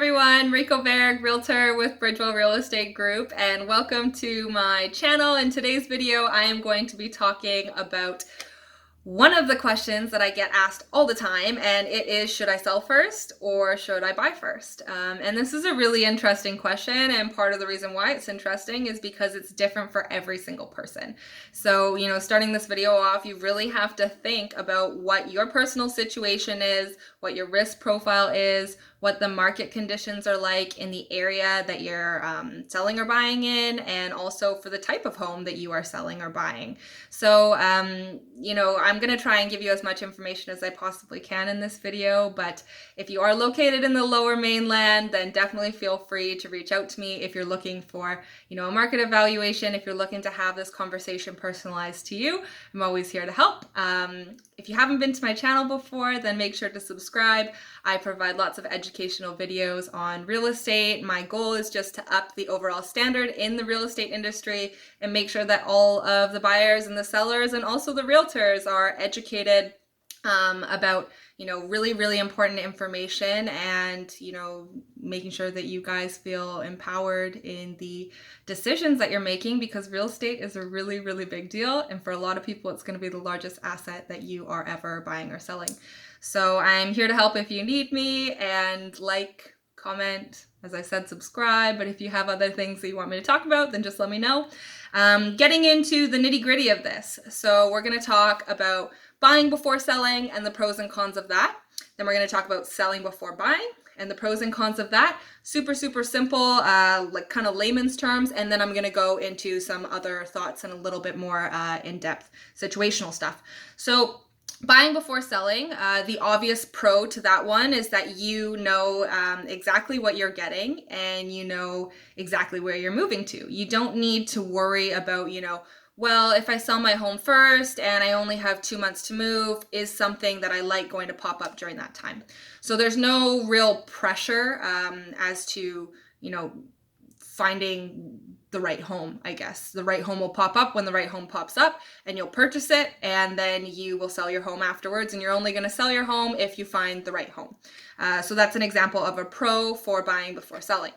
everyone, Rico Berg, Realtor with BRIDGEWELL Real Estate Group, and welcome to my channel. In today's video, I am going to be talking about one of the questions that I get asked all the time, and it is, should I sell first or should I buy first? And this is a really interesting question, and part of the reason why it's interesting is because it's different for every single person. So, starting this video off, you really have to think about what your personal situation is, what your risk profile is, what the market conditions are like in the area that you're selling or buying in, and also for the type of home that you are selling or buying. So, I'm going to try and give you as much information as I possibly can in this video, but if you are located in the Lower Mainland, then definitely feel free to reach out to me if you're looking for, a market evaluation, if you're looking to have this conversation personalized to you. I'm always here to help. If you haven't been to my channel before, then make sure to subscribe. I provide lots of educational videos on real estate. My goal is just to up the overall standard in the real estate industry and make sure that all of the buyers and the sellers and also the realtors are educated about really, really important information, and making sure that you guys feel empowered in the decisions that you're making, because real estate is a really, really big deal, and for a lot of people it's going to be the largest asset that you are ever buying or selling. So I'm here to help if you need me, and like, comment, as I said, subscribe, but if you have other things that you want me to talk about, then just let me know. Getting into the nitty-gritty of this, so we're going to talk about buying before selling and the pros and cons of that. Then we're going to talk about selling before buying and the pros and cons of that. Super, super simple, like kind of layman's terms. And then I'm going to go into some other thoughts and a little bit more in-depth situational stuff. So buying before selling, the obvious pro to that one is that you know exactly what you're getting, and you know exactly where you're moving to. You don't need to worry about, well, if I sell my home first and I only have 2 months to move, is something that I like going to pop up during that time? So there's no real pressure as to, finding the right home, I guess. The right home will pop up when the right home pops up, and you'll purchase it, and then you will sell your home afterwards, and you're only going to sell your home if you find the right home. So that's an example of a pro for buying before selling.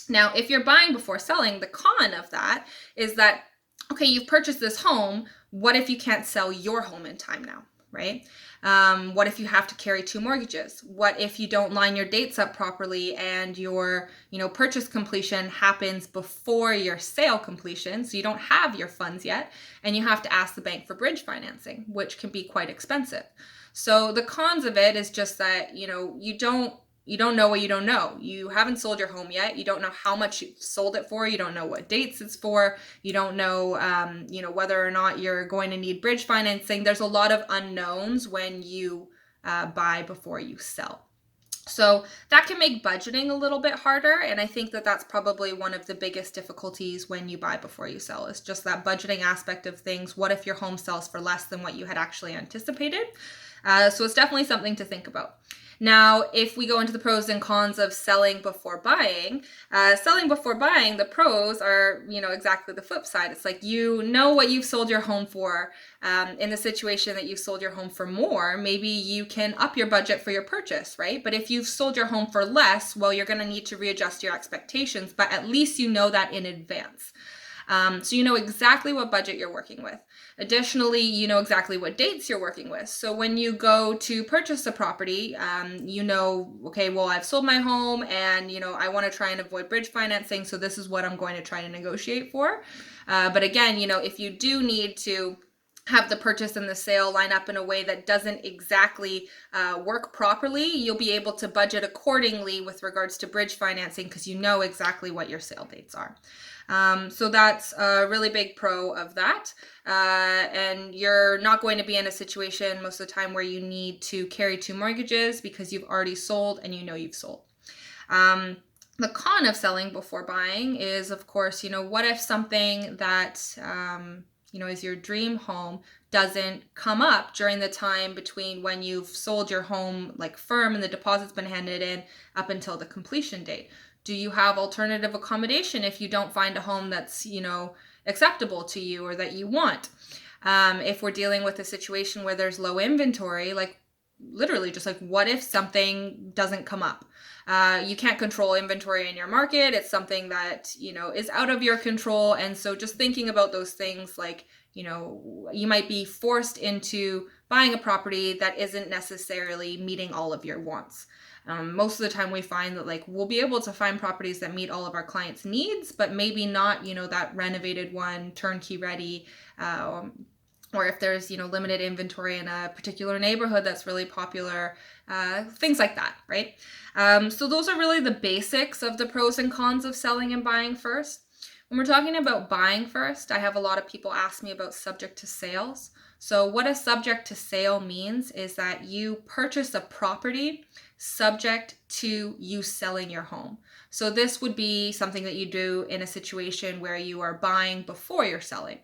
Now, if you're buying before selling, the con of that is that, okay, you've purchased this home. What if you can't sell your home in time now, right? What if you have to carry 2 mortgages? What if you don't line your dates up properly and your, purchase completion happens before your sale completion, so you don't have your funds yet, and you have to ask the bank for bridge financing, which can be quite expensive. So the cons of it is just that, you don't know what you don't know. You haven't sold your home yet. You don't know how much you sold it for. You don't know what dates it's for. You don't know, whether or not you're going to need bridge financing. There's a lot of unknowns when you buy before you sell. So that can make budgeting a little bit harder, and I think that that's probably one of the biggest difficulties when you buy before you sell, is just that budgeting aspect of things. What if your home sells for less than what you had actually anticipated? So it's definitely something to think about. Now, if we go into the pros and cons of selling before buying, the pros are, exactly the flip side. It's like, what you've sold your home for. In the situation that you've sold your home for more, maybe you can up your budget for your purchase, right? But if you've sold your home for less, well, you're going to need to readjust your expectations, but at least you know that in advance. So you know exactly what budget you're working with. Additionally, you know exactly what dates you're working with. So when you go to purchase a property, okay, well, I've sold my home and, I want to try and avoid bridge financing, so this is what I'm going to try to negotiate for. But again, if you do need to have the purchase and the sale line up in a way that doesn't exactly work properly, you'll be able to budget accordingly with regards to bridge financing, because you know exactly what your sale dates are. So that's a really big pro of that. And you're not going to be in a situation most of the time where you need to carry 2 mortgages because you've already sold and you've sold. The con of selling before buying is, of course, what if something that, is your dream home doesn't come up during the time between when you've sold your home, like firm, and the deposit's been handed in up until the completion date? Do you have alternative accommodation if you don't find a home that's, acceptable to you or that you want? If we're dealing with a situation where there's low inventory, like literally just like, what if something doesn't come up? You can't control inventory in your market. It's something that, is out of your control. And so just thinking about those things, like, you might be forced into buying a property that isn't necessarily meeting all of your wants. Most of the time we find that, like, we'll be able to find properties that meet all of our clients' needs, but maybe not, that renovated one, turnkey ready, or if there's, limited inventory in a particular neighborhood that's really popular, things like that, right? So those are really the basics of the pros and cons of selling and buying first. When we're talking about buying first, I have a lot of people ask me about subject to sales. So what a subject to sale means is that you purchase a property subject to you selling your home. So this would be something that you do in a situation where you are buying before you're selling.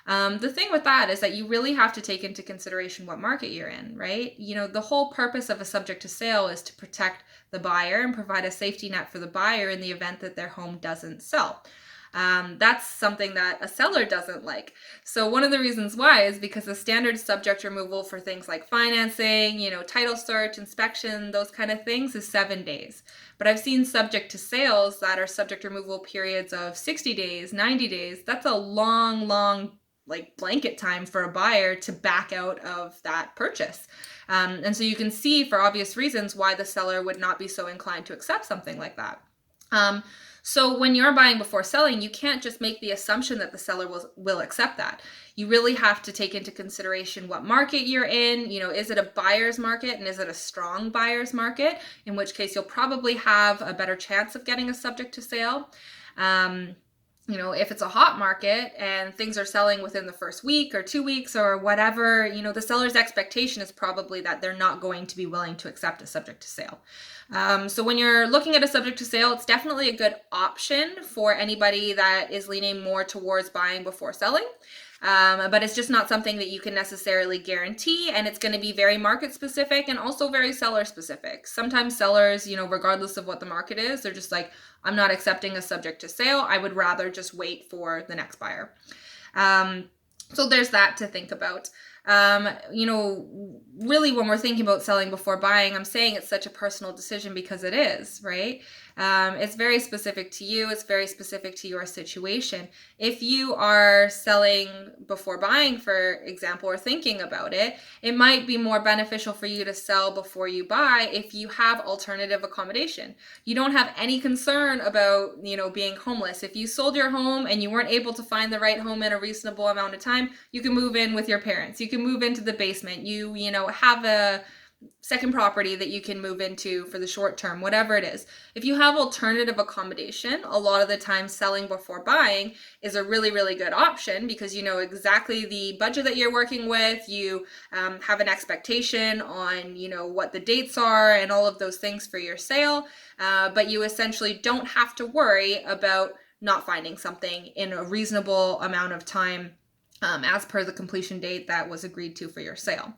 The thing with that is that you really have to take into consideration what market you're in, right? The whole purpose of a subject to sale is to protect the buyer and provide a safety net for the buyer in the event that their home doesn't sell. That's something that a seller doesn't like. So one of the reasons why is because the standard subject removal for things like financing, title search, inspection, those kind of things is 7 days. But I've seen subject to sales that are subject removal periods of 60 days, 90 days. That's a long, like, blanket time for a buyer to back out of that purchase. And so you can see, for obvious reasons, why the seller would not be so inclined to accept something like that. So when you're buying before selling, you can't just make the assumption that the seller will accept that. You really have to take into consideration what market you're in. Is it a buyer's market, and is it a strong buyer's market? In which case you'll probably have a better chance of getting a subject to sale. If it's a hot market and things are selling within the first week or 2 weeks or whatever, the seller's expectation is probably that they're not going to be willing to accept a subject to sale. So when you're looking at a subject to sale, it's definitely a good option for anybody that is leaning more towards buying before selling. But it's just not something that you can necessarily guarantee, and it's going to be very market specific and also very seller specific. Sometimes sellers, regardless of what the market is, they're just like, I'm not accepting a subject to sale. I would rather just wait for the next buyer. So there's that to think about. Really when we're thinking about selling before buying, I'm saying it's such a personal decision because it is, right? It's very specific to you. It's very specific to your situation. If you are selling before buying, for example, or thinking about it, it might be more beneficial for you to sell before you buy if you have alternative accommodation. You don't have any concern about, being homeless. If you sold your home and you weren't able to find the right home in a reasonable amount of time, you can move in with your parents. You can move into the basement. You have a second property that you can move into for the short term, whatever it is. If you have alternative accommodation, a lot of the time selling before buying is a really, really good option because you know exactly the budget that you're working with. You have an expectation on, what the dates are and all of those things for your sale. But you essentially don't have to worry about not finding something in a reasonable amount of time as per the completion date that was agreed to for your sale.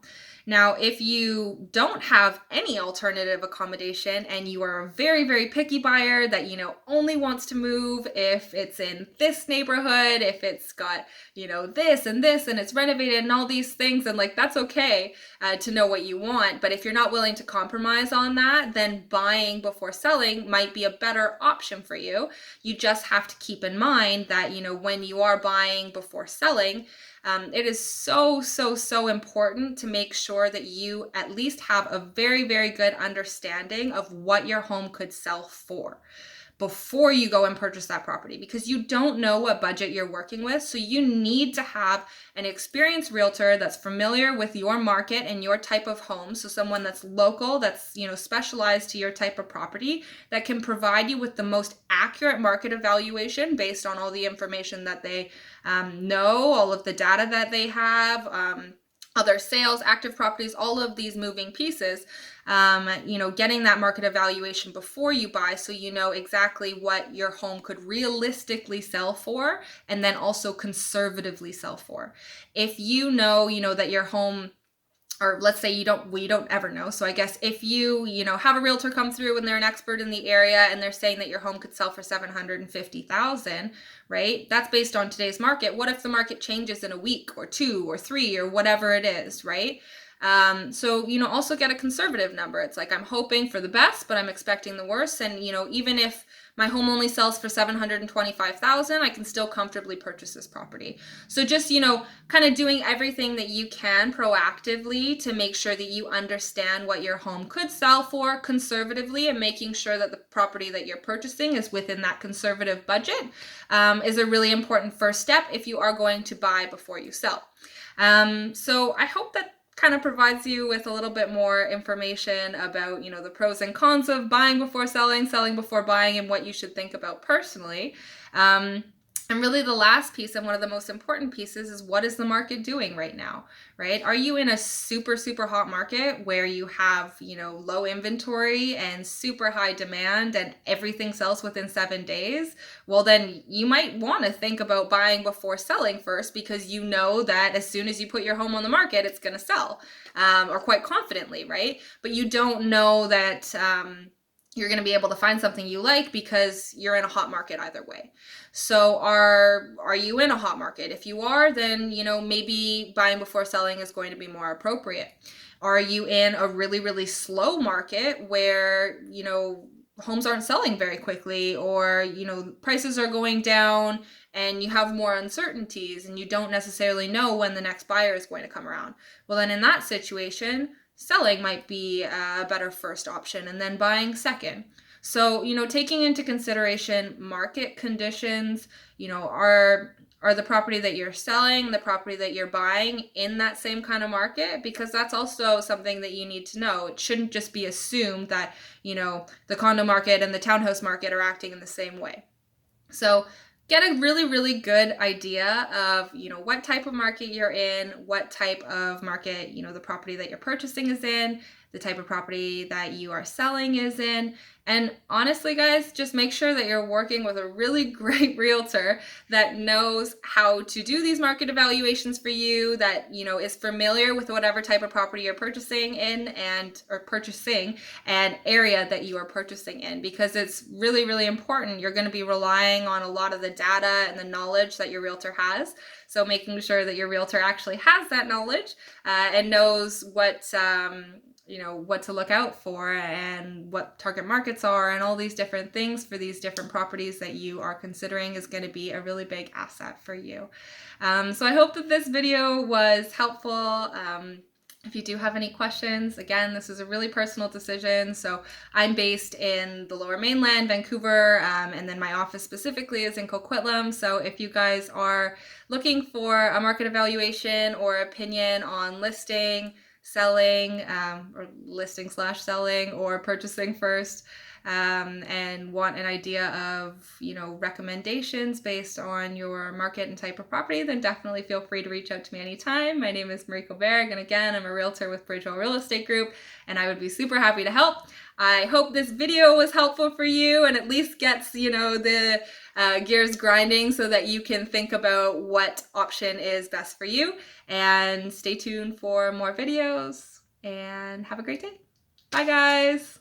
Now, if you don't have any alternative accommodation and you are a very, very picky buyer that, only wants to move if it's in this neighborhood, if it's got, this and it's renovated and all these things, and that's okay to know what you want. But if you're not willing to compromise on that, then buying before selling might be a better option for you. You just have to keep in mind that, when you are buying before selling, it is so, so, so important to make sure that you at least have a very, very good understanding of what your home could sell for before you go and purchase that property, because you don't know what budget you're working with. So you need to have an experienced realtor that's familiar with your market and your type of home. So someone that's local, that's, specialized to your type of property, that can provide you with the most accurate market evaluation based on all the information that they know, all of the data that they have, other sales, active properties, all of these moving pieces, getting that market evaluation before you buy so you know exactly what your home could realistically sell for and then also conservatively sell for. If you know, that your home, or let's say you don't ever know. So I guess if you have a realtor come through and they're an expert in the area and they're saying that your home could sell for $750,000, right? That's based on today's market. What if the market changes in a week or 2 or 3 or whatever it is, right? So, you know, also get a conservative number. It's like, I'm hoping for the best, but I'm expecting the worst. And, you know, even if my home only sells for $725,000, I can still comfortably purchase this property. So just, you know, kind of doing everything that you can proactively to make sure that you understand what your home could sell for conservatively, and making sure that the property that you're purchasing is within that conservative budget is a really important first step if you are going to buy before you sell. So I hope that kind of provides you with a little bit more information about, you know, the pros and cons of buying before selling, selling before buying, and what you should think about personally. And really the last piece, and one of the most important pieces, is what is the market doing right now, right? Are you in a super, super hot market where you have, you know, low inventory and super high demand and everything sells within 7 days? Well, then you might want to think about buying before selling first, because you know that as soon as you put your home on the market, it's going to sell, or quite confidently, right? But you don't know that you're going to be able to find something you like because you're in a hot market either way. So are you in a hot market? If you are, then, you know, maybe buying before selling is going to be more appropriate. Are you in a really, really slow market where, you know, homes aren't selling very quickly, or, you know, prices are going down and you have more uncertainties and you don't necessarily know when the next buyer is going to come around? Well, then in that situation, selling might be a better first option, and then buying second. So, you know, taking into consideration market conditions, you know, are the property that you're selling, the property that you're buying in that same kind of market? Because that's also something that you need to know. It shouldn't just be assumed that, you know, the condo market and the townhouse market are acting in the same way. So get a really, really good idea of, you know, what type of market you're in, what type of market, you know, the property that you're purchasing is in, the type of property that you are selling is in. And honestly, guys, just make sure that you're working with a really great realtor that knows how to do these market evaluations for you, that, you know, is familiar with whatever type of property you're purchasing in, or purchasing, and area that you are purchasing in, because it's really, really important. You're going to be relying on a lot of the data and the knowledge that your realtor has. So making sure that your realtor actually has that knowledge and knows what, you know, what to look out for and what target markets are and all these different things for these different properties that you are considering is going to be a really big asset for you. So I hope that this video was helpful. If you do have any questions, again, this is a really personal decision. So I'm based in the Lower Mainland, Vancouver, and then my office specifically is in Coquitlam. So if you guys are looking for a market evaluation or opinion on listing, selling, or listing/selling, or purchasing first, and want an idea of, you know, recommendations based on your market and type of property, then definitely feel free to reach out to me anytime. My name is Mariko Berg, and again, I'm a realtor with BRIDGEWELL Real Estate Group, and I would be super happy to help. I hope this video was helpful for you and at least gets, you know, the gears grinding so that you can think about what option is best for you. And stay tuned for more videos, and have a great day. Bye, guys.